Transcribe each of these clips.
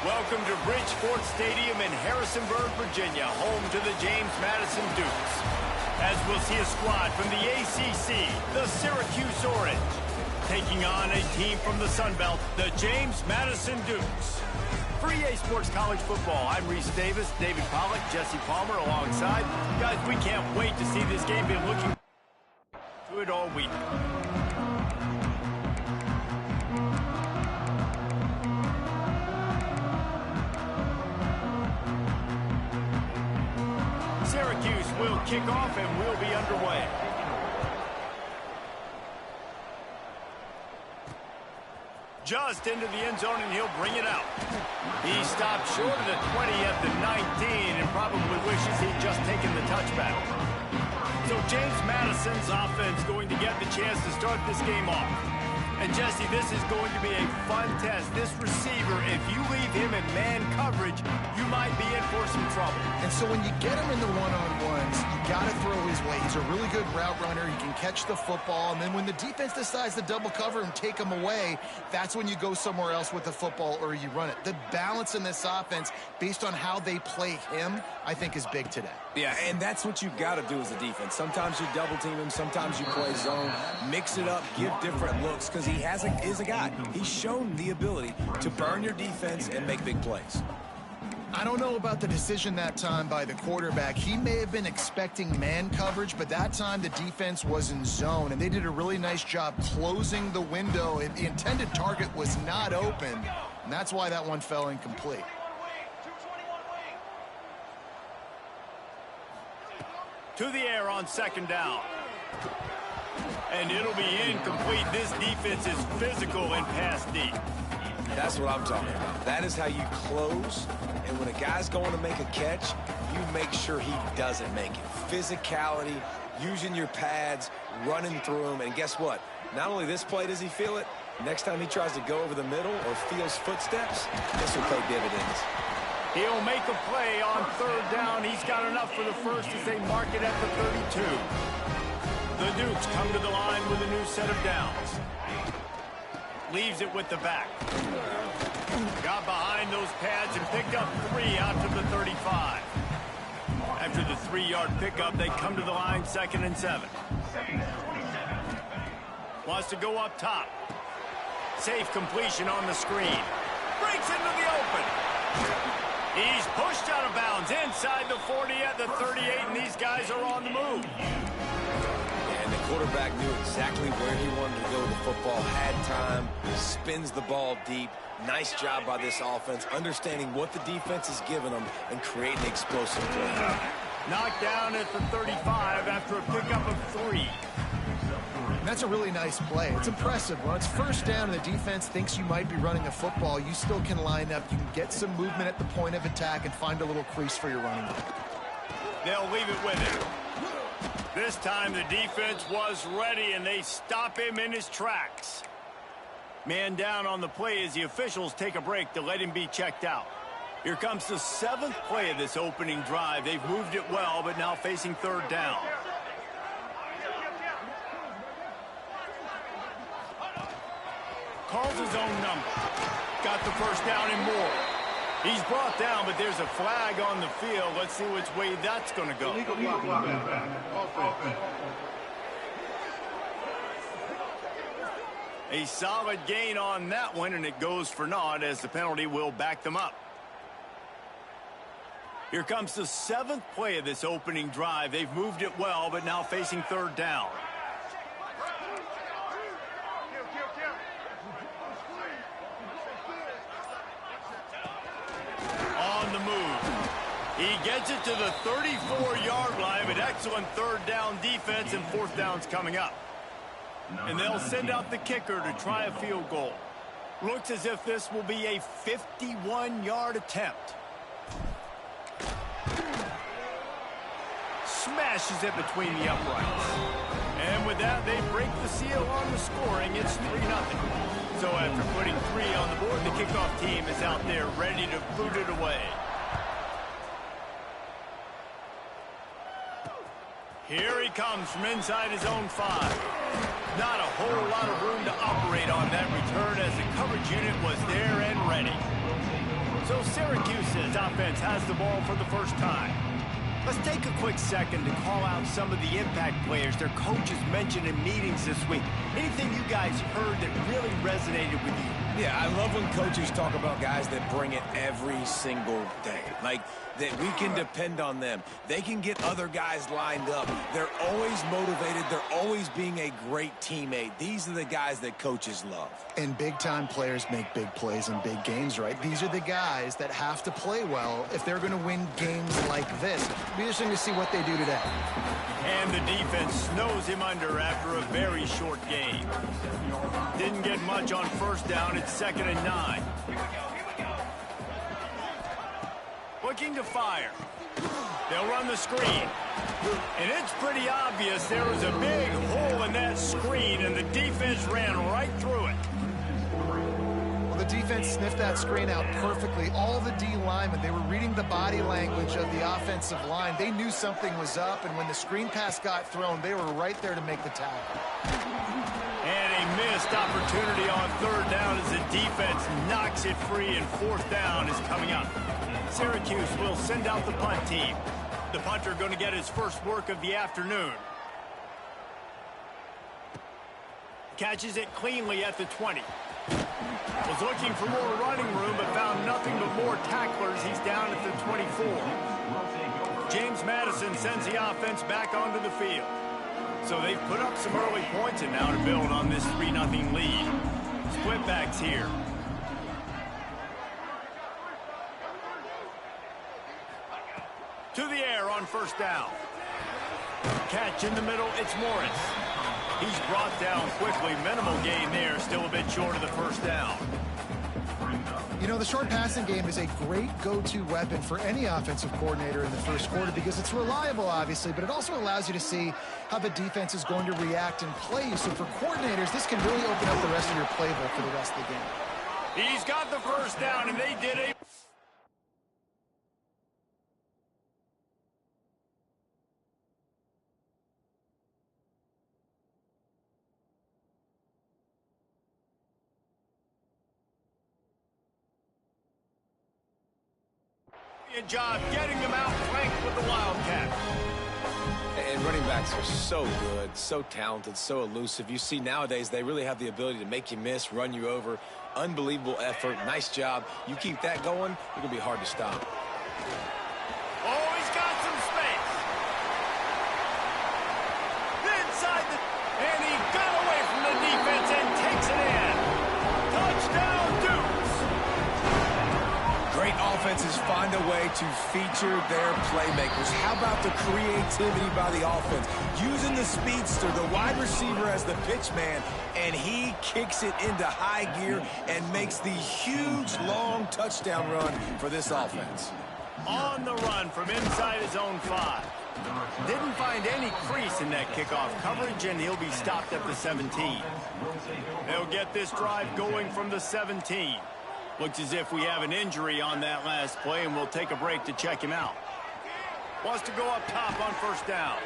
Welcome to Bridgeport Stadium in Harrisonburg, Virginia, home to the James Madison Dukes. As we'll see a squad from the ACC, the Syracuse Orange, taking on a team from the Sun Belt, the James Madison Dukes. For EA Sports College Football, I'm Reese Davis, David Pollack, Jesse Palmer alongside. Guys, we can't wait to see this game. Been looking to it all week. Syracuse will kick off and we'll be underway. Just into the end zone, and he'll bring it out. He stopped short of the 20 at the 19 and probably wishes he'd just taken the touchback. So James Madison's offense going to get the chance to start this game off. And Jesse, this is going to be a fun test. This receiver, if you leave him in man coverage, you might be in for some trouble. And so when you get him in the one-on-ones, you got to throw his way. He's a really good route runner. He can catch the football. And then when the defense decides to double cover and take him away, that's when you go somewhere else with the football or you run it. The balance in this offense, based on how they play him, I think is big today. Yeah, and that's what you've got to do as a defense. Sometimes you double team him, sometimes you play zone, mix it up, give different looks, because he is a guy. He's shown the ability to burn your defense and make big plays. I don't know about the decision that time by the quarterback. He may have been expecting man coverage, but that time the defense was in zone, and they did a really nice job closing the window. The intended target was not open, and that's why that one fell incomplete. To the air on second down. And it'll be incomplete. This defense is physical and pass deep. That's what I'm talking about. That is how you close. And when a guy's going to make a catch, you make sure he doesn't make it. Physicality, using your pads, running through them. And guess what? Not only this play does he feel it, next time he tries to go over the middle or feels footsteps, this will pay dividends. He'll make a play on third down. He's got enough for the first as they mark it at the 32. The Dukes come to the line with a new set of downs. Leaves it with the back. Got behind those pads and picked up 3 out to the 35. After the 3-yard pickup, they come to the line 2nd and 7. Wants to go up top. Safe completion on the screen. Breaks into the open. He's pushed out of bounds inside the 40 at the 38, and these guys are on the move. And the quarterback knew exactly where he wanted to go with the football, had time, spins the ball deep. Nice job by this offense, understanding what the defense is giving them and creating explosive play. Knocked down at the 35 after a pickup of 3. That's a really nice play. It's impressive. When it's first down and the defense thinks you might be running a football, you still can line up. You can get some movement at the point of attack and find a little crease for your running back. They'll leave it with him. This time the defense was ready, and they stop him in his tracks. Man down on the play as the officials take a break to let him be checked out. Here comes the 7th play of this opening drive. They've moved it well, but now facing third down. Calls his own number. Got the first down and more. He's brought down, but there's a flag on the field. Let's see which way that's going to go. A solid gain on that one, and it goes for naught as the penalty will back them up. Here comes the 7th play of this opening drive. They've moved it well, but now facing third down. On the move. He gets it to the 34-yard line, but excellent third down defense, and 4th down's coming up. And they'll send out the kicker to try a field goal. Looks as if this will be a 51-yard attempt. Smashes it between the uprights. And with that, they break the seal on the scoring. It's 3-0. So after putting 3 on the board, the kickoff team is out there ready to boot it away. Here he comes from inside his own 5. Not a whole lot of room to operate on that return as the coverage unit was there and ready. So Syracuse's offense has the ball for the first time. Let's take a quick second to call out some of the impact players their coaches mentioned in meetings this week. Anything you guys heard that really resonated with you? Yeah, I love when coaches talk about guys that bring it every single day. Like, that we can depend on them. They can get other guys lined up. They're always motivated. They're always being a great teammate. These are the guys that coaches love. And big-time players make big plays in big games, right? These are the guys that have to play well if they're going to win games like this. It'll be interesting to see what they do today. And the defense snows him under after a very short game. Didn't get much on first down. It's 2nd and 9. Looking to fire. They'll run the screen. And it's pretty obvious there was a big hole in that screen, and the defense ran right through it. Well, the defense sniffed that screen out perfectly. All the D linemen, they were reading the body language of the offensive line. They knew something was up, and when the screen pass got thrown, they were right there to make the tackle. And a missed opportunity on 3rd down as the defense knocks it free, and 4th down is coming up. Syracuse will send out the punt team. The punter going to get his first work of the afternoon. Catches it cleanly at the 20. Was looking for more running room, but found nothing but more tacklers. He's down at the 24. James Madison sends the offense back onto the field. So they've put up some early points, and now to build on this 3-0 lead. Split backs here. To the air on 1st down. Catch in the middle, it's Morris. He's brought down quickly. Minimal gain there, still a bit short of the 1st down. You know, the short passing game is a great go-to weapon for any offensive coordinator in the first quarter because it's reliable, obviously, but it also allows you to see how the defense is going to react and play. So for coordinators, this can really open up the rest of your playbook for the rest of the game. He's got the 1st down, and they did a... job getting them out flanked with the Wildcat. And running backs are so good, so talented, so elusive. You see nowadays they really have the ability to make you miss, run you over. Unbelievable effort. Nice job. You keep that going, it's going to be hard to stop. Oh, he's got some space. Inside the... And he got away from the defense and takes it in. Touchdown, Dukes. Great offenses find a way to feature their playmakers. How about the creativity by the offense? Using the speedster, the wide receiver as the pitch man, and he kicks it into high gear and makes the huge, long touchdown run for this offense. On the run from inside his own 5. Didn't find any crease in that kickoff coverage, and he'll be stopped at the 17. They'll get this drive going from the 17. Looks as if we have an injury on that last play, and we'll take a break to check him out. Wants to go up top on 1st down.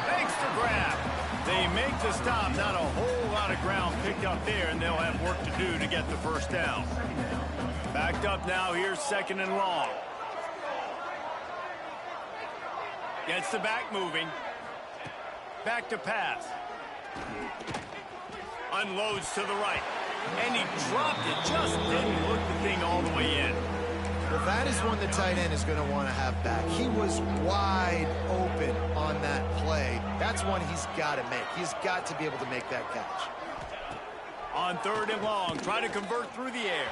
Thanks to grab. They make the stop. Not a whole lot of ground picked up there, and they'll have work to do to get the 1st down. Backed up now. Here's 2nd and long. Gets the back moving. Back to pass. Unloads to the right. And he dropped it. Just didn't look the thing all the way in. Well, that is one the tight end is going to want to have back. He was wide open on that play. That's one he's got to make. He's got to be able to make that catch. On 3rd and long, try to convert through the air.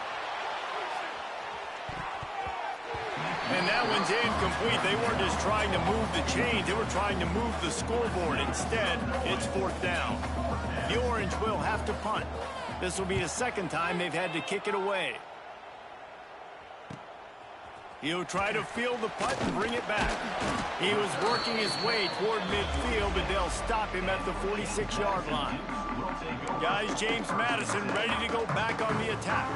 And that one's incomplete. They weren't just trying to move the chains. They were trying to move the scoreboard. Instead, it's 4th down. The Orange will have to punt. This will be the 2nd time they've had to kick it away. He'll try to field the punt and bring it back. He was working his way toward midfield, but they'll stop him at the 46-yard line. Guys, James Madison ready to go back on the attack.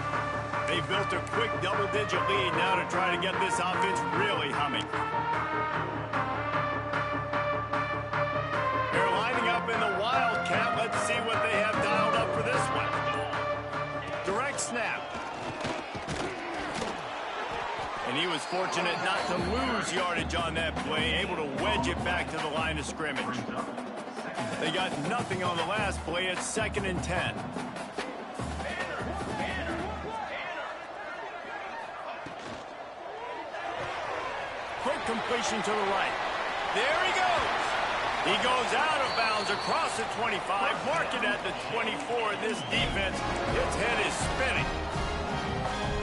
They built a quick double-digit lead now to try to get this offense really humming. They're lining up in the Wildcat. Let's he was fortunate not to lose yardage on that play, able to wedge it back to the line of scrimmage. They got nothing on the last play. It's 2nd and 10. Quick completion to the right. There he goes. He goes out of bounds across the 25, mark it at the 24. This defense, its head is spinning.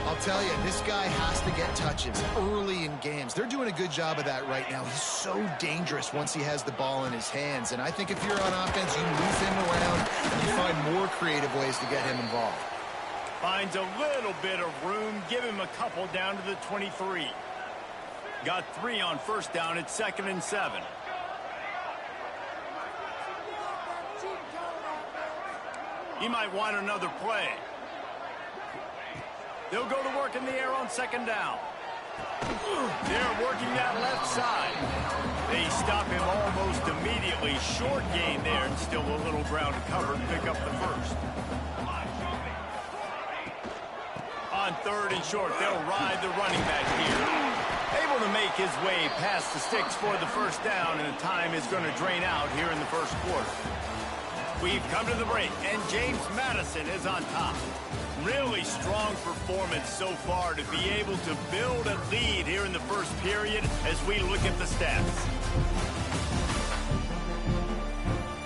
I'll tell you, this guy has to get touches early in games. They're doing a good job of that right now. He's so dangerous once he has the ball in his hands. And I think if you're on offense, you move him around and you find more creative ways to get him involved. Finds a little bit of room. Give him a couple down to the 23. Got 3 on first down. It's 2nd and 7. He might want another play. They'll go to work in the air on 2nd down. They're working that left side. They stop him almost immediately. Short gain there and still a little ground to cover to pick up the first. On 3rd and short, they'll ride the running back here. Able to make his way past the sticks for the first down, and the time is going to drain out here in the first quarter. We've come to the break, and James Madison is on top. Really strong performance so far to be able to build a lead here in the first period as we look at the stats.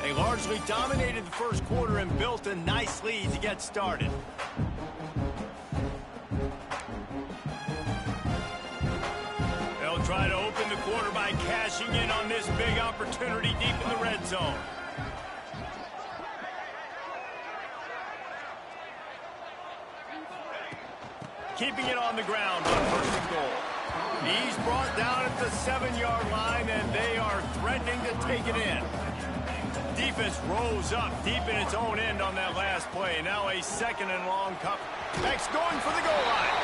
They largely dominated the first quarter and built a nice lead to get started. They'll try to open the quarter by cashing in on this big opportunity deep in the red zone. Keeping it on the ground on 1st and goal. He's brought down at the 7-yard line, and they are threatening to take it in. Defense rose up deep in its own end on that last play. Now a 2nd and long cup. Beck's going for the goal line.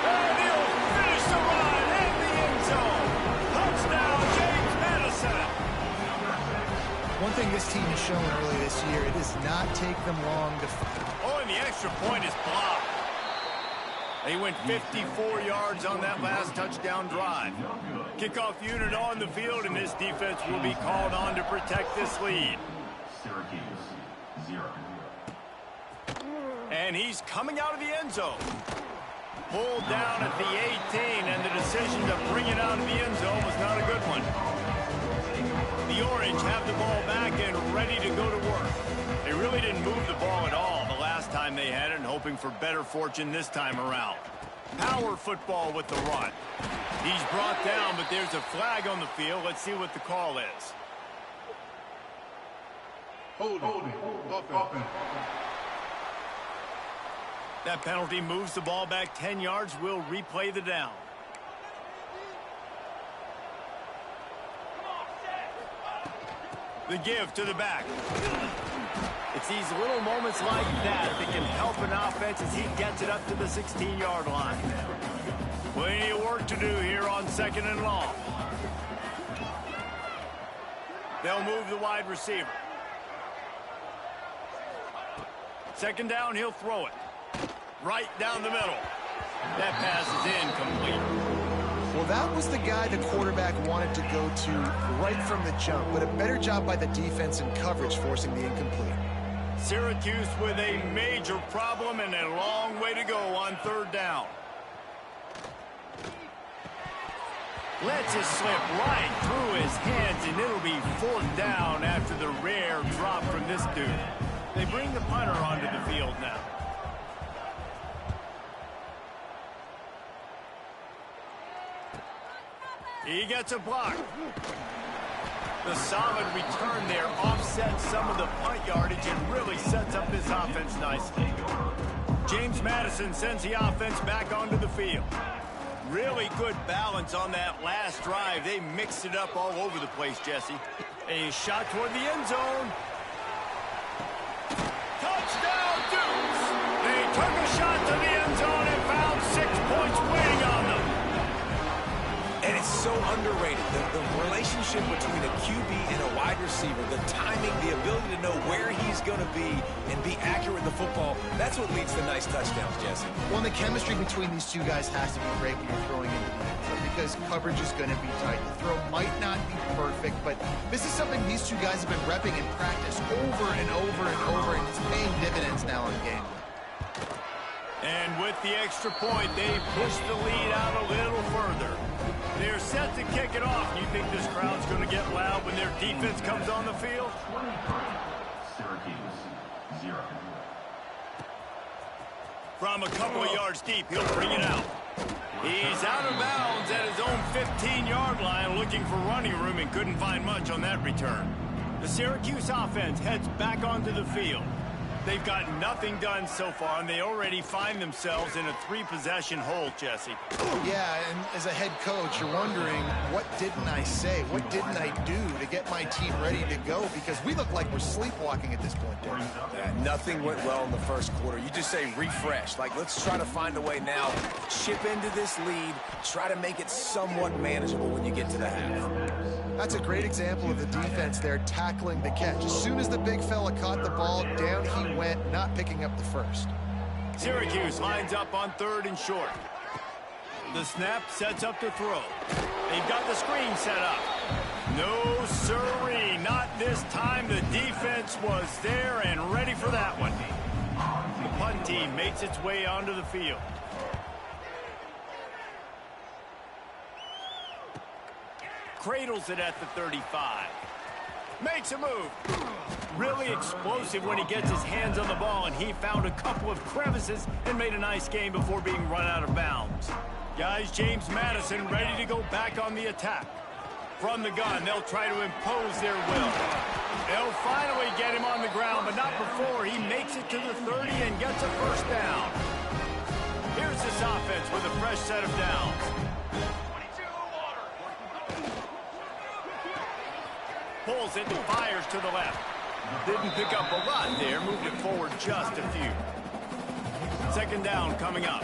And he'll finish the run in the end zone. Touchdown, James Madison. One thing this team has shown early this year, it does not take them long to... Oh, and the extra point is blocked. They went 54 yards on that last touchdown drive. Kickoff unit on the field, and this defense will be called on to protect this lead. Syracuse, 0. And he's coming out of the end zone. Pulled down at the 18, and the decision to bring it out of the end zone was not a good one. The Orange have the ball back and ready to go to work. They really didn't move the ball at all the last time they had it, and hoping for better fortune this time around. Power football with the run. He's brought down, but there's a flag on the field. Let's see what the call is. Holding. That penalty moves the ball back 10 yards. We'll replay the down. The give to the back. It's these little moments like that that can help an offense as he gets it up to the 16-yard line. Plenty of work to do here on 2nd and long. They'll move the wide receiver. 2nd down, he'll throw it. Right down the middle. That pass is incomplete. Well, that was the guy the quarterback wanted to go to right from the jump, but a better job by the defense in coverage forcing the incomplete. Syracuse with a major problem and a long way to go on 3rd down. Lets it slip right through his hands, and it'll be 4th down after the rare drop from this dude. They bring the punter onto the field now. He gets a block. The solid return there offsets some of the punt yardage and really sets up this offense nicely. James Madison sends the offense back onto the field. Really good balance on that last drive. They mixed it up all over the place, Jesse. A shot toward the end zone. Touchdown, Dukes! They took a shot to the end zone and found 6 points waiting on them. And it's so underrated. The relationship between a QB and a wide receiver, the timing, the ability to know where he's going to be and be accurate with the football, that's what leads to nice touchdowns, Jesse. Well, the chemistry between these two guys has to be great when you're throwing into the end zone because coverage is going to be tight. The throw might not be perfect, but this is something these two guys have been repping in practice over and over and over, and it's paying dividends now in game. And with the extra point, they push the lead out a little further. They're set to kick it off. You think this crowd's going to get loud when their defense comes on the field? Syracuse, 0. From a couple of yards deep, he'll bring it out. He's out of bounds at his own 15-yard line, looking for running room, and couldn't find much on that return. The Syracuse offense heads back onto the field. They've got nothing done so far, and they already find themselves in a 3-possession hole, Jesse. Yeah, and as a head coach, you're wondering, what didn't I say? What didn't I do to get my team ready to go? Because we look like we're sleepwalking at this point, Derek. Yeah, nothing went well in the first quarter. You just say refresh. Like, let's try to find a way now. Chip into this lead. Try to make it somewhat manageable when you get to the half. That's a great example of the defense there tackling the catch. As soon as the big fella caught the ball, down he went, not picking up the first. Syracuse lines up on 3rd and short. The snap sets up the throw. They've got the screen set up. No siree, not this time. The defense was there and ready for that one. The punt team makes its way onto the field. Cradles it at the 35. Makes a move. Really explosive when he gets his hands on the ball, and he found a couple of crevices and made a nice game before being run out of bounds. Guys, James Madison ready to go back on the attack. From the gun, they'll try to impose their will. They'll finally get him on the ground, but not before he makes it to the 30 and gets a first down. Here's this offense with a fresh set of downs. Pulls it and fires to the left. Didn't pick up a lot there, moved it forward just a few. 2nd down coming up.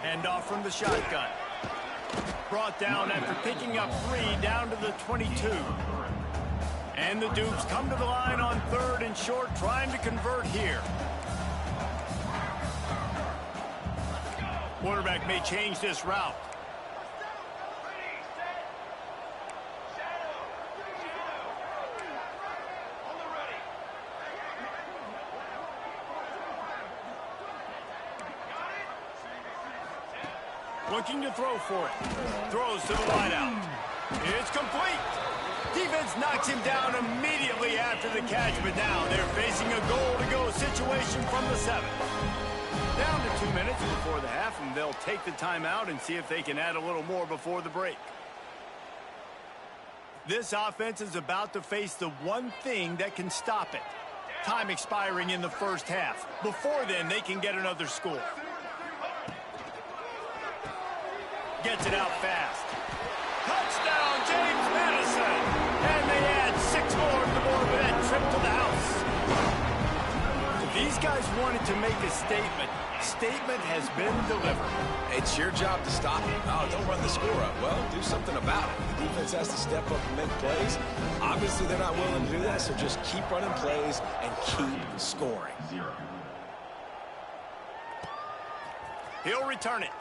Hand off from the shotgun. Brought down after picking up 3 down to the 22. And the Dukes come to the line on 3rd and short, trying to convert here. Quarterback may change this route. Looking to throw for it. Throws to the wideout. It's complete. Defense knocks him down immediately after the catch, but now they're facing a goal-to-go situation from the 7. Down to 2 minutes before the half, and they'll take the timeout and see if they can add a little more before the break. This offense is about to face the one thing that can stop it. Time expiring in the first half. Before then, they can get another score. Gets it out fast. Touchdown, James Madison! And they add 6 more to the board with that trip to the house. If these guys wanted to make a statement, statement has been delivered. It's your job to stop it. Oh, don't run the score up. Well, do something about it. The defense has to step up and make plays. Obviously, they're not willing to do that, so just keep running plays and keep scoring. 0. He'll return it.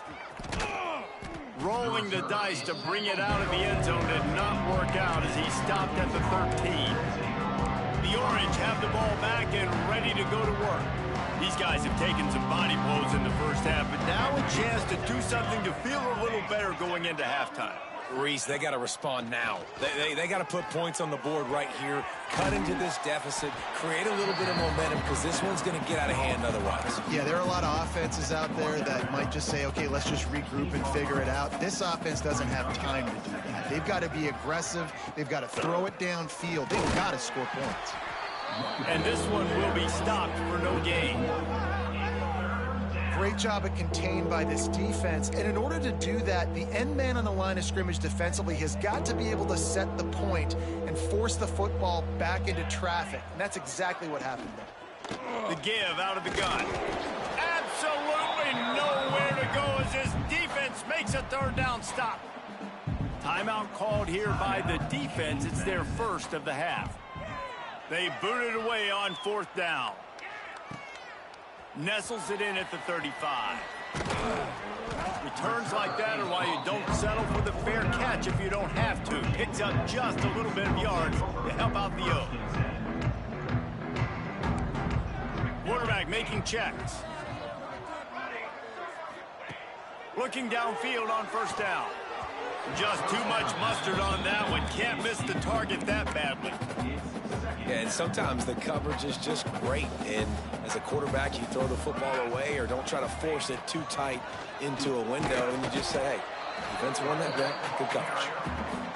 Rolling the dice to bring it out of the end zone did not work out as he stopped at the 13. The Orange have the ball back and ready to go to work. These guys have taken some body blows in the first half, but now a chance to do something to feel a little better going into halftime. Reese, they got to respond now. They got to put points on the board right here, cut into this deficit, create a little bit of momentum because this one's going to get out of hand otherwise. Yeah, there are a lot of offenses out there that might just say, okay, let's just regroup and figure it out. This offense doesn't have time to do that. They've got to be aggressive. They've got to throw it downfield. They've got to score points. And this one will be stopped for no gain. Great job at contained by this defense, and in order to do that, the end man on the line of scrimmage defensively has got to be able to set the point and force the football back into traffic, and that's exactly what happened there. The give out of the gun. Absolutely showing nowhere to go as his defense makes a third down stop. Timeout called here by the defense. It's their first of the half. They boot it away on fourth down. Nestles it in at the 35. Returns like that are why you don't settle for the fair catch if you don't have to. Picks up just a little bit of yards to help out the O. Quarterback making checks. Looking downfield on first down. Just too much mustard on that one. Can't miss the target that badly. Yeah, and sometimes the coverage is just great. And as a quarterback, you throw the football away or don't try to force it too tight into a window. And you just say, hey, defense won that bet. Good coverage.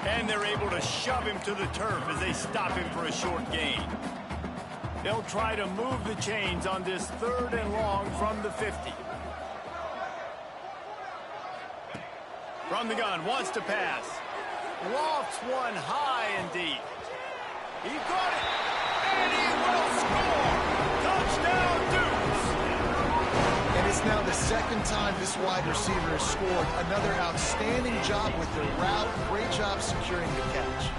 And they're able to shove him to the turf as they stop him for a short gain. They'll try to move the chains on this third and long from the 50. From the gun, wants to pass. Lofts one high and deep. He got it, and he will score! Touchdown, Dukes! And it's now the second time this wide receiver has scored. Another outstanding job with the route. Great job securing the catch.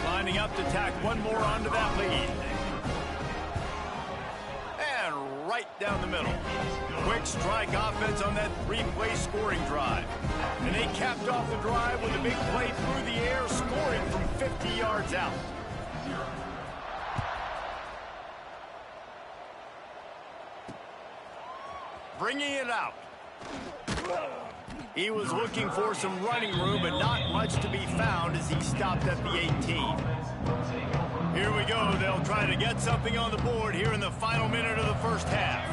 Lining up to tack one more onto that lead. And right down the middle. Quick strike offense on that three-play scoring drive. And they capped off the drive with a big play through the air, scoring from 50 yards out. Bringing it out. He was looking for some running room, but not much to be found as he stopped at the 18. Here we go. They'll try to get something on the board here in the final minute of the first half.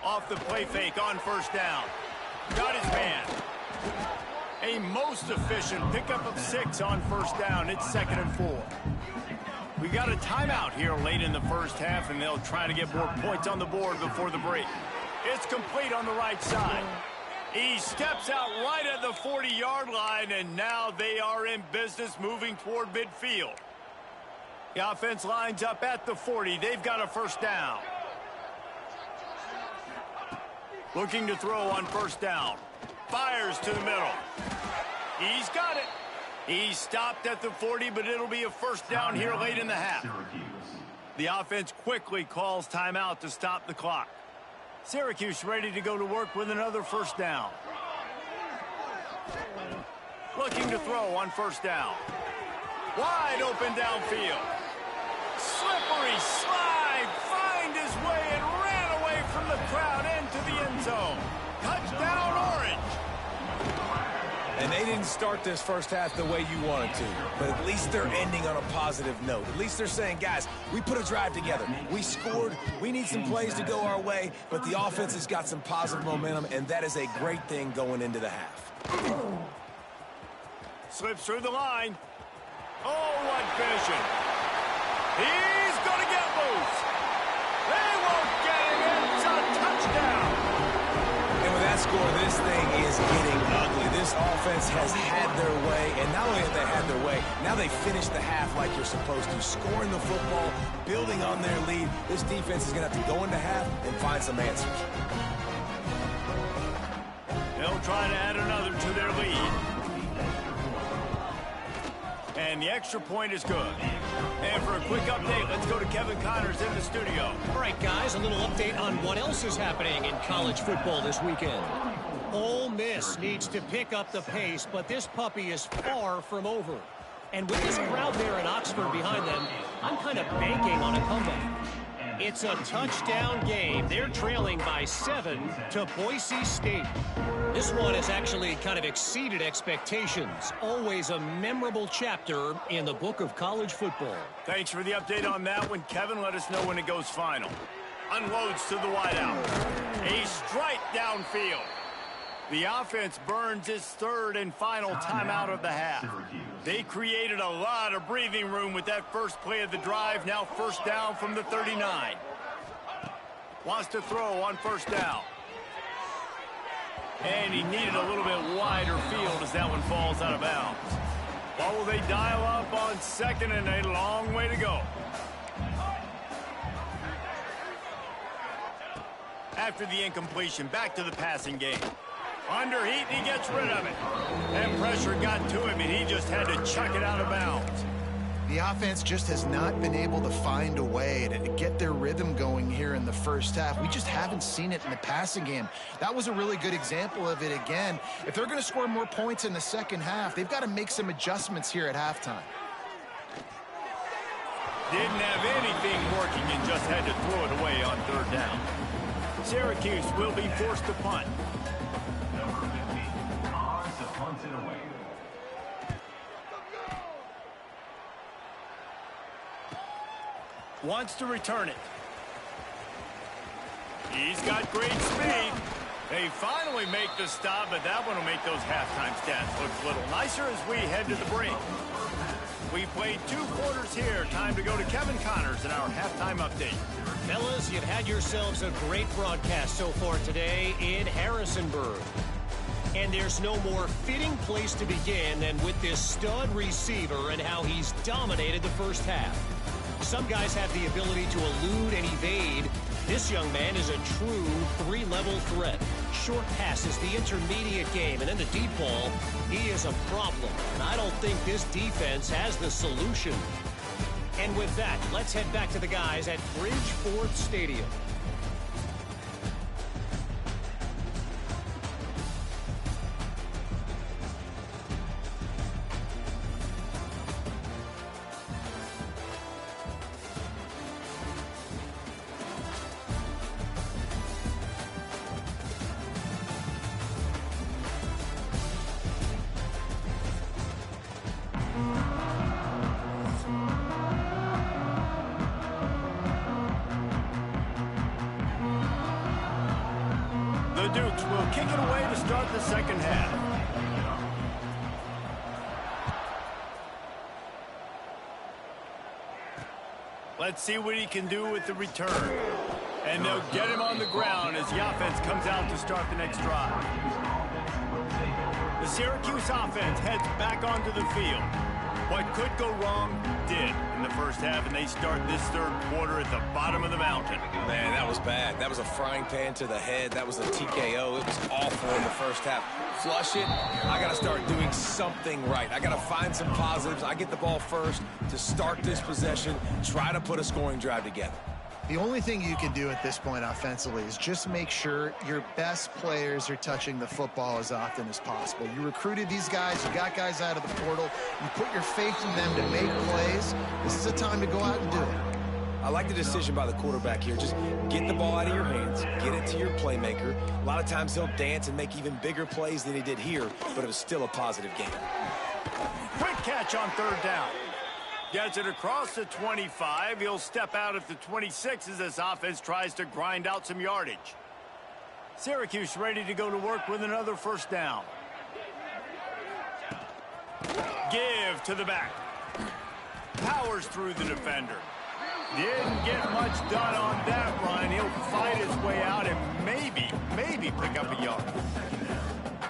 Off the play fake on first down. Got his man. A most efficient pickup of 6 on first down. It's 2nd and 4. We got a timeout here late in the first half, and they'll try to get more points on the board before the break. It's complete on the right side. He steps out right at the 40-yard line, and now they are in business moving toward midfield. The offense lines up at the 40. They've got a first down. Looking to throw on first down. Fires to the middle. He's got it. He stopped at the 40, but it'll be a first down here late in the half. The offense quickly calls timeout to stop the clock. Syracuse ready to go to work with another first down. Looking to throw on first down. Wide open downfield. Slippery slide. Find his way and ran away from the crowd into the end zone. Touchdown, Orange. And they didn't start this first half the way you wanted to, but at least they're ending on a positive note. At least they're saying, guys, we put a drive together. We scored. We need some plays to go our way, but the offense has got some positive momentum, and that is a great thing going into the half. Slips through the line. Oh, what vision. He's going to get loose. They won't get him. It's a touchdown. And with that score, this thing is getting ugly. This offense has had their way, and not only have they had their way, now they finished the half like you're supposed to, scoring the football, building on their lead. This defense is going to have to go into half and find some answers. They'll try to add another to their lead. And the extra point is good. And for a quick update, let's go to Kevin Connors in the studio. All right, guys, a little update on what else is happening in college football this weekend. Ole Miss needs to pick up the pace, but this puppy is far from over. And with this crowd there in Oxford behind them, I'm kind of banking on a comeback. It's a touchdown game. They're trailing by 7 to Boise State. This one has actually kind of exceeded expectations. Always a memorable chapter in the book of college football. Thanks for the update on that one, Kevin. Let us know when it goes final. Unloads to the wideout. A strike downfield. The offense burns its third and final timeout of the half. They created a lot of breathing room with that first play of the drive. Now first down from the 39. Wants to throw on first down. And he needed a little bit wider field as that one falls out of bounds. What will they dial up on 2nd and a long way to go? After the incompletion, back to the passing game. Under heat, and he gets rid of it. And pressure got to him, and he just had to chuck it out of bounds. The offense just has not been able to find a way to get their rhythm going here in the first half. We just haven't seen it in the passing game. That was a really good example of it again. If they're going to score more points in the second half, they've got to make some adjustments here at halftime. Didn't have anything working and just had to throw it away on 3rd down. Syracuse will be forced to punt. Number 50, odds to punt it away. Wants to return it. He's got great speed. They finally make the stop, but that one will make those halftime stats look a little nicer as we head to the break. We played 2 quarters here. Time to go to Kevin Connors in our halftime update. Fellas, you've had yourselves a great broadcast so far today in Harrisonburg. And there's no more fitting place to begin than with this stud receiver and how he's dominated the first half. Some guys have the ability to elude and evade. This young man is a true 3-level threat. Short passes, the intermediate game, and then the deep ball, he is a problem. And I don't think this defense has the solution. And with that, let's head back to the guys at Bridgeford Stadium. The Dukes will kick it away to start the second half. Let's see what he can do with the return. And they'll get him on the ground as the offense comes out to start the next drive. The Syracuse offense heads back onto the field. What could go wrong did in the first half, and they start this 3rd quarter at the bottom of the mountain. Man, that was bad. That was a frying pan to the head. That was a TKO. It was awful in the first half. Flush it. I got to start doing something right. I got to find some positives. I get the ball first to start this possession, try to put a scoring drive together. The only thing you can do at this point offensively is just make sure your best players are touching the football as often as possible. You recruited these guys, you got guys out of the portal, you put your faith in them to make plays. This is a time to go out and do it. I like the decision by the quarterback here. Just get the ball out of your hands, get it to your playmaker. A lot of times he'll dance and make even bigger plays than he did here, but it was still a positive game. Quick catch on 3rd down. Gets it across the 25. He'll step out at the 26 as this offense tries to grind out some yardage. Syracuse ready to go to work with another 1st down. Give to the back. Powers through the defender. Didn't get much done on that run. He'll fight his way out and maybe pick up a yard.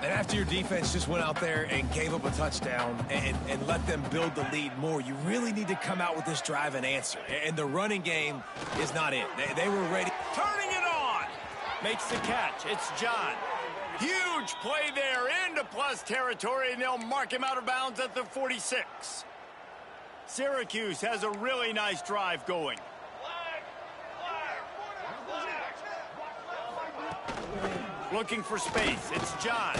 And after your defense just went out there and gave up a touchdown and let them build the lead more, you really need to come out with this drive and answer. And the running game is not it. They were ready. Turning it on. Makes the catch. It's John. Huge play there into plus territory, and they'll mark him out of bounds at the 46. Syracuse has a really nice drive going. Looking for space. It's John.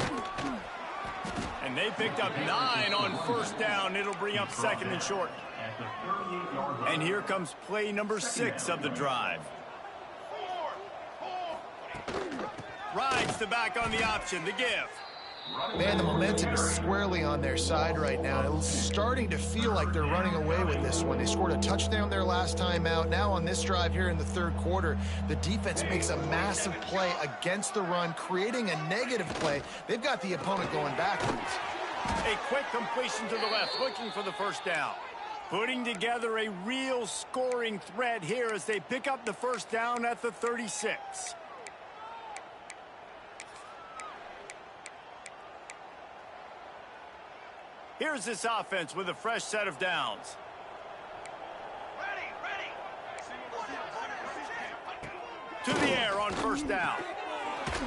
And they picked up 9 on 1st down. It'll bring up 2nd and short. And here comes play number 6 of the drive. Rides the back on the option. The give. Man, the momentum is squarely on their side right now. It's starting to feel like they're running away with this one. They scored a touchdown their last time out. Now on this drive here in the 3rd quarter, the defense makes a massive play against the run, creating a negative play. They've got the opponent going backwards. A quick completion to the left, looking for the 1st down. Putting together a real scoring threat here as they pick up the 1st down at the 36. Here's this offense with a fresh set of downs. To the air on first down.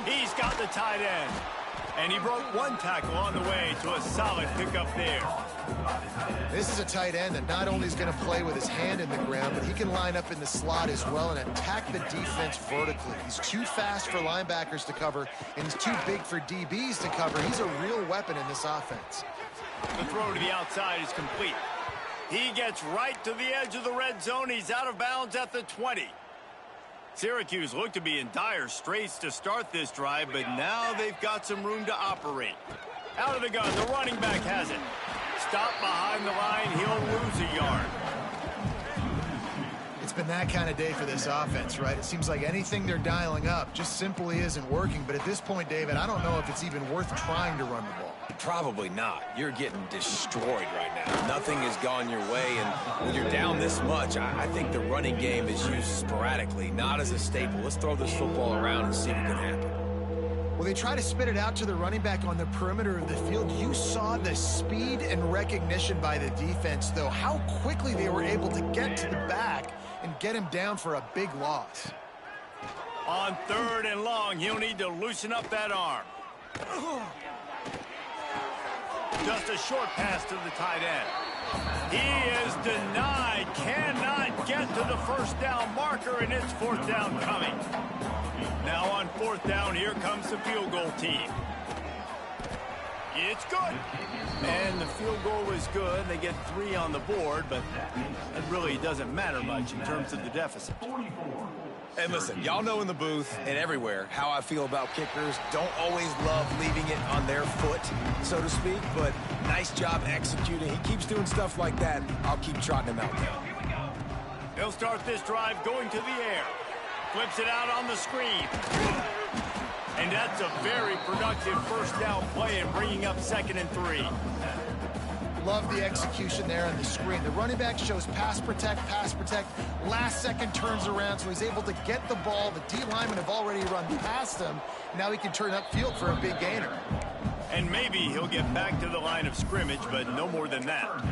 He's got the tight end. And he broke one tackle on the way to a solid pickup there. This is a tight end that not only is going to play with his hand in the ground, but he can line up in the slot as well and attack the defense vertically. He's too fast for linebackers to cover, and he's too big for DBs to cover. He's a real weapon in this offense. The throw to the outside is complete. He gets right to the edge of the red zone. He's out of bounds at the 20. Syracuse looked to be in dire straits to start this drive, but now they've got some room to operate. Out of the gun, the running back has it. Stop behind the line, he'll lose a yard. It's been that kind of day for this offense, right? It seems like anything they're dialing up just simply isn't working. But at this point, David, I don't know if it's even worth trying to run the ball. Probably not. You're getting destroyed right now. Nothing has gone your way, and when you're down this much, I think the running game is used sporadically, not as a staple. Let's throw this football around and see what can happen. Well, they try to spit it out to the running back on the perimeter of the field. You saw the speed and recognition by the defense, though, how quickly they were able to get to the back and get him down for a big loss. On 3rd and long, he'll need to loosen up that arm. Just a short pass to the tight end. He is denied, cannot get to the first down marker, and it's 4th down coming. Now on 4th down, here comes the field goal team. It's good. And the field goal was good. They get 3 on the board, but it really doesn't matter much in terms of the deficit. And listen, y'all know in the booth and everywhere how I feel about kickers. Don't always love leaving it on their foot, so to speak, but nice job executing. He keeps doing stuff like that. I'll keep trotting him out there. He'll start this drive going to the air. Flips it out on the screen. And that's a very productive first down play and bringing up 2nd and 3. Love the execution there on the screen. The running back shows pass protect. Last second turns around, so he's able to get the ball. The D linemen have already run past him. Now he can turn upfield for a big gainer. And maybe he'll get back to the line of scrimmage, but no more than that.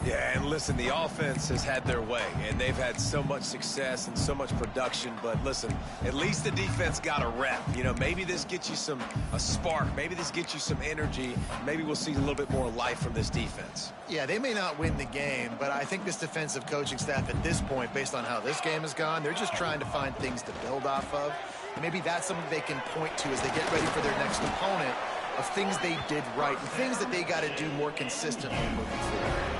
Yeah, and listen, the offense has had their way, and they've had so much success and so much production. But listen, at least the defense got a rep. You know, maybe this gets you a spark. Maybe this gets you some energy. Maybe we'll see a little bit more life from this defense. Yeah, they may not win the game, but I think this defensive coaching staff at this point, based on how this game has gone, they're just trying to find things to build off of. And maybe that's something they can point to as they get ready for their next opponent, of things they did right and things that they got to do more consistently moving forward.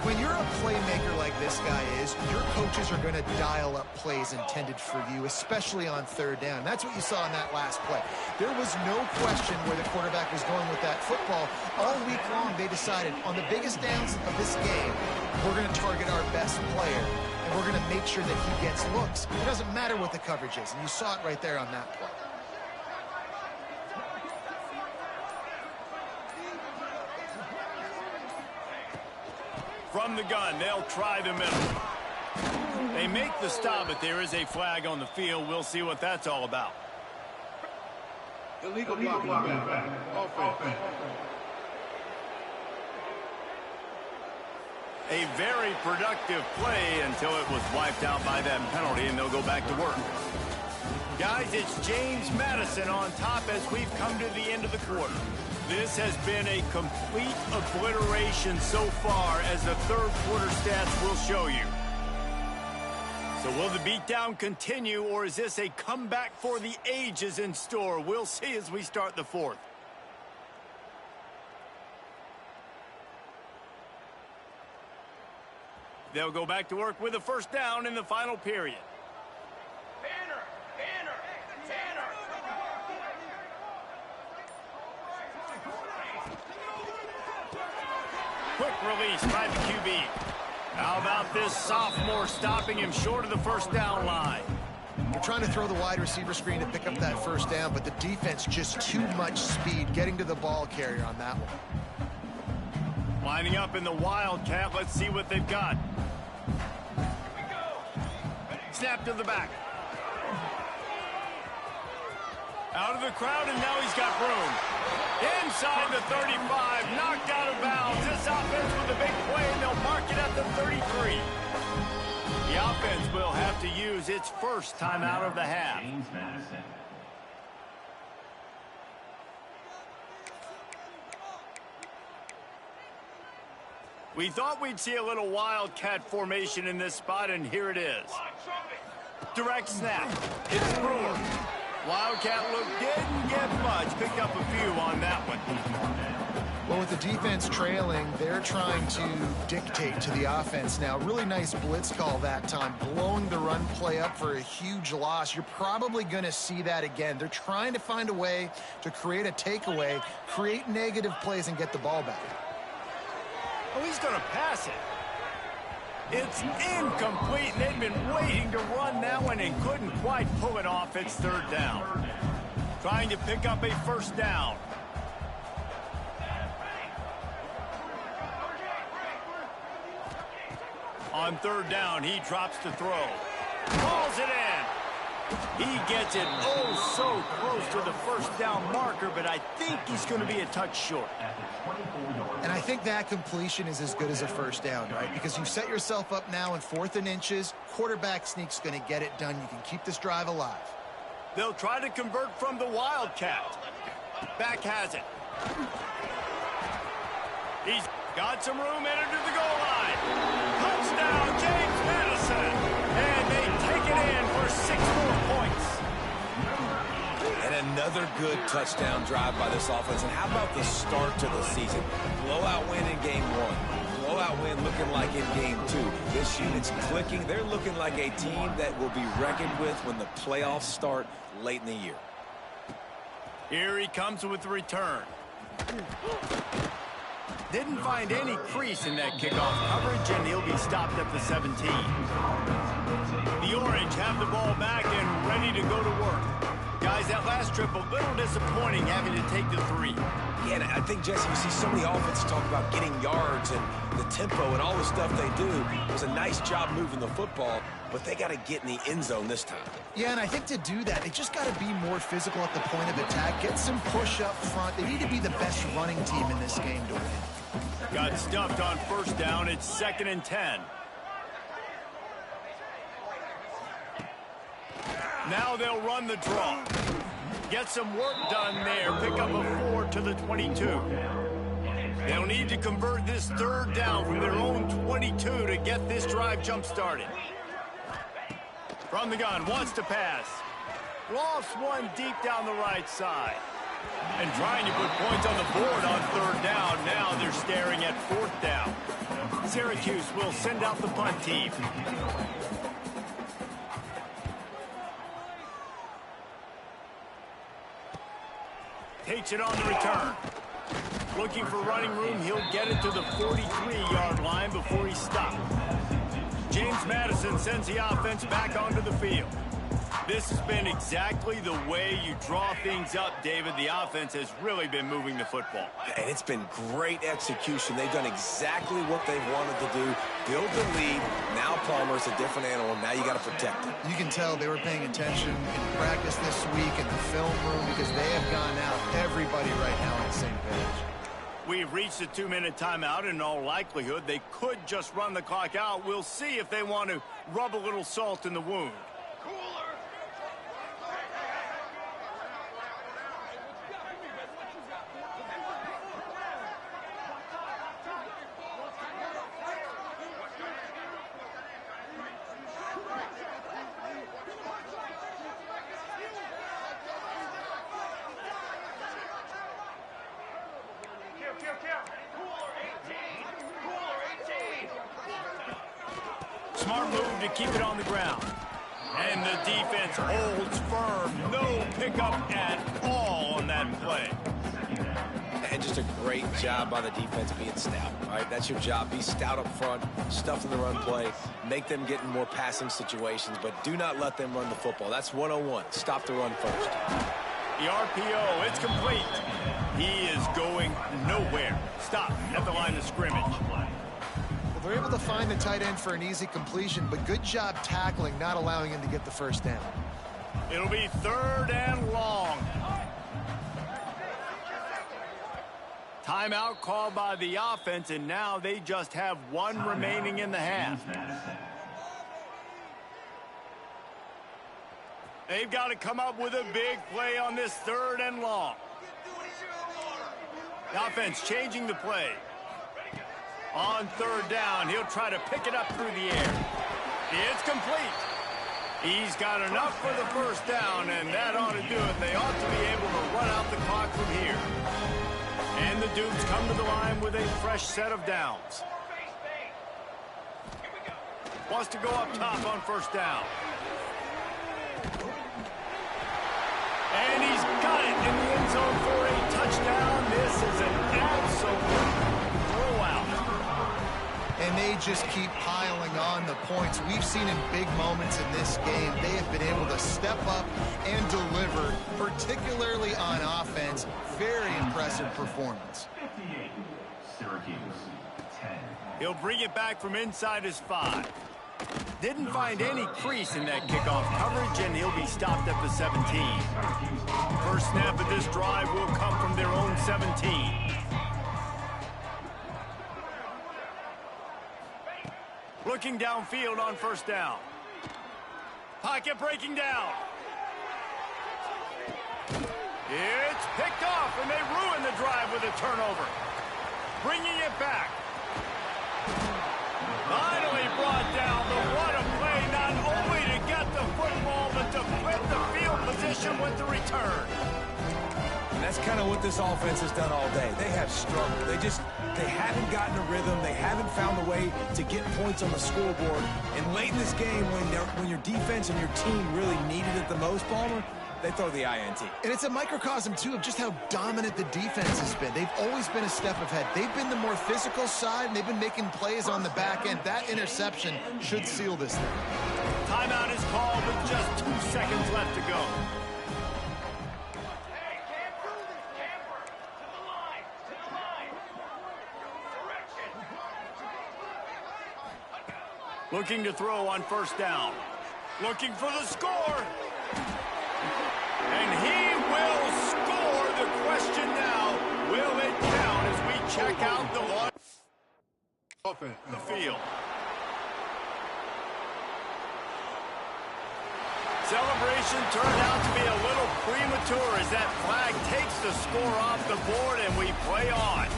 When you're a playmaker like this guy is, your coaches are going to dial up plays intended for you, especially on 3rd down. That's what you saw in that last play. There was no question where the quarterback was going with that football. All week long, they decided on the biggest downs of this game, we're going to target our best player, and we're going to make sure that he gets looks. It doesn't matter what the coverage is, and you saw it right there on that play. From the gun, they'll try the middle. They make the stop, but there is a flag on the field. We'll see what that's all about. Illegal blocking back. Offense. A very productive play until it was wiped out by that penalty, and they'll go back to work. Guys, it's James Madison on top as we've come to the end of the quarter. This has been a complete obliteration so far, as the 3rd quarter stats will show you. So will the beatdown continue, or is this a comeback for the ages in store? We'll see as we start the 4th. They'll go back to work with a first down in the final period. Quick release by the QB. How about this sophomore stopping him short of the first down line? They're trying to throw the wide receiver screen to pick up that first down, but the defense just too much speed getting to the ball carrier on that one. Lining up in the Wildcat. Let's see what they've got. Snap to the back. Out of the crowd, and now he's got room. Inside the 35, knocked out of bounds. This offense with a big play, and they'll mark it at the 33. The offense will have to use its first timeout of the half. James Madison. We thought we'd see a little wildcat formation in this spot, and here it is. Direct snap. It's Brewer. Wildcat look didn't get much. Picked up a few on that one. Well, with the defense trailing, they're trying to dictate to the offense now. Really nice blitz call that time, blowing the run play up for a huge loss. You're probably going to see that again. They're trying to find a way to create a takeaway, create negative plays, and get the ball back. Oh, he's going to pass it. It's incomplete, and they've been waiting to run that one and couldn't quite pull it off. It's third down. Trying to pick up a first down. On third down, he drops to throw. Calls it in. He gets it oh so close to the first down marker, but I think he's going to be a touch short. And I think that completion is as good as a first down, right? Because you set yourself up now in 4th and inches. Quarterback sneak's going to get it done. You can keep this drive alive. They'll try to convert from the Wildcat. Back has it. He's got some room headed to the goal line. Touchdown, James Madison. And they take it in for 6 more points. And another good touchdown drive by this offense. And how about the start to the season? Blowout win in game 1. Blowout win looking like in game 2. This unit's clicking. They're looking like a team that will be reckoned with when the playoffs start late in the year. Here he comes with the return. Didn't find any crease in that kickoff coverage, and he'll be stopped at the 17. The Orange have the ball back and ready to go to work. Guys, that last trip, a little disappointing having to take the 3. Yeah, and I think, Jesse, you see so many offenses talk about getting yards and the tempo and all the stuff they do. It was a nice job moving the football, but they got to get in the end zone this time. Yeah, and I think to do that, they just got to be more physical at the point of attack, get some push up front. They need to be the best running team in this game to win. Got stuffed on first down. It's 2nd and 10. Now they'll run the draw. Get some work done there. Pick up a 4 to the 22. They'll need to convert this third down from their own 22 to get this drive jump-started. From the gun, wants to pass. Lofts one deep down the right side. And trying to put points on the board on third down. Now they're staring at 4th down. Syracuse will send out the punt team. Takes it on the return. Looking for running room. He'll get it to the 43-yard line before he's stopped. James Madison sends the offense back onto the field. This has been exactly the way you draw things up, David. The offense has really been moving the football. And it's been great execution. They've done exactly what they've wanted to do. Build the lead. Now Palmer's a different animal. Now you got to protect him. You can tell they were paying attention in practice this week in the film room because they have gone out, everybody right now on the same page. We've reached a 2-minute timeout. In all likelihood, they could just run the clock out. We'll see if they want to rub a little salt in the wound. Smart move to keep it on the ground. And the defense holds firm. No pickup at all on that play. And just a great job by the defense being stout. All right, that's your job. Be stout up front, stuff in the run play, make them get in more passing situations, but do not let them run the football. That's 101. Stop the run first. The RPO, it's complete. He is going nowhere. Stop at the line of scrimmage. Well, they're able to find the tight end for an easy completion, but good job tackling, not allowing him to get the first down. It'll be 3rd and long. Timeout called by the offense, and now they just have one remaining in the half. They've got to come up with a big play on this 3rd and long. The offense changing the play. On 3rd down, he'll try to pick it up through the air. It's complete. He's got enough for the 1st down, and that ought to do it. They ought to be able to run out the clock from here. And the Dukes come to the line with a fresh set of downs. Wants to go up top on 1st down. And he's got it in the end zone for a touchdown. This is an absolute blowout. And they just keep piling on the points. We've seen in big moments in this game, they have been able to step up and deliver, particularly on offense. Very impressive performance. 58, Syracuse, 10. He'll bring it back from inside his 5. Didn't find any crease in that kickoff coverage, and he'll be stopped at the 17. First snap of this drive will come from their own 17. Looking downfield on 1st down. Pocket breaking down. It's picked off, and they ruin the drive with a turnover. Bringing it back. Finally brought down, but what a play, not only to get the football, but to flip the field position with the return. And that's kind of what this offense has done all day. They have struggled. They haven't gotten a rhythm. They haven't found a way to get points on the scoreboard. And late in this game, when your defense and your team really needed it the most, Palmer, they throw the INT. And it's a microcosm, too, of just how dominant the defense has been. They've always been a step ahead. They've been the more physical side, and they've been making plays on the back end. That interception should seal this thing. Timeout is called with just 2 seconds left to go. Looking to throw on 1st down. Looking for the score. And he will score. The question now, will it count as we check out the field? Celebration turned out to be a little premature as that flag takes the score off the board and we play on.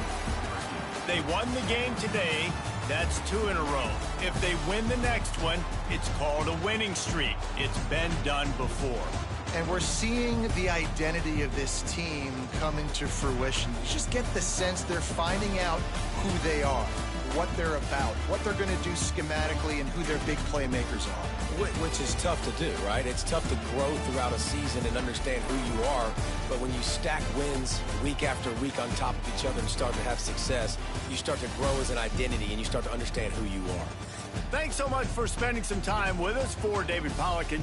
They won the game today. That's 2 in a row. If they win the next one, it's called a winning streak. It's been done before. And we're seeing the identity of this team coming to fruition. You just get the sense they're finding out who they are, what they're about, what they're going to do schematically, and who their big playmakers are. Which is tough to do, right? It's tough to grow throughout a season and understand who you are. But when you stack wins week after week on top of each other and start to have success, you start to grow as an identity and you start to understand who you are. Thanks so much for spending some time with us. For David Pollack and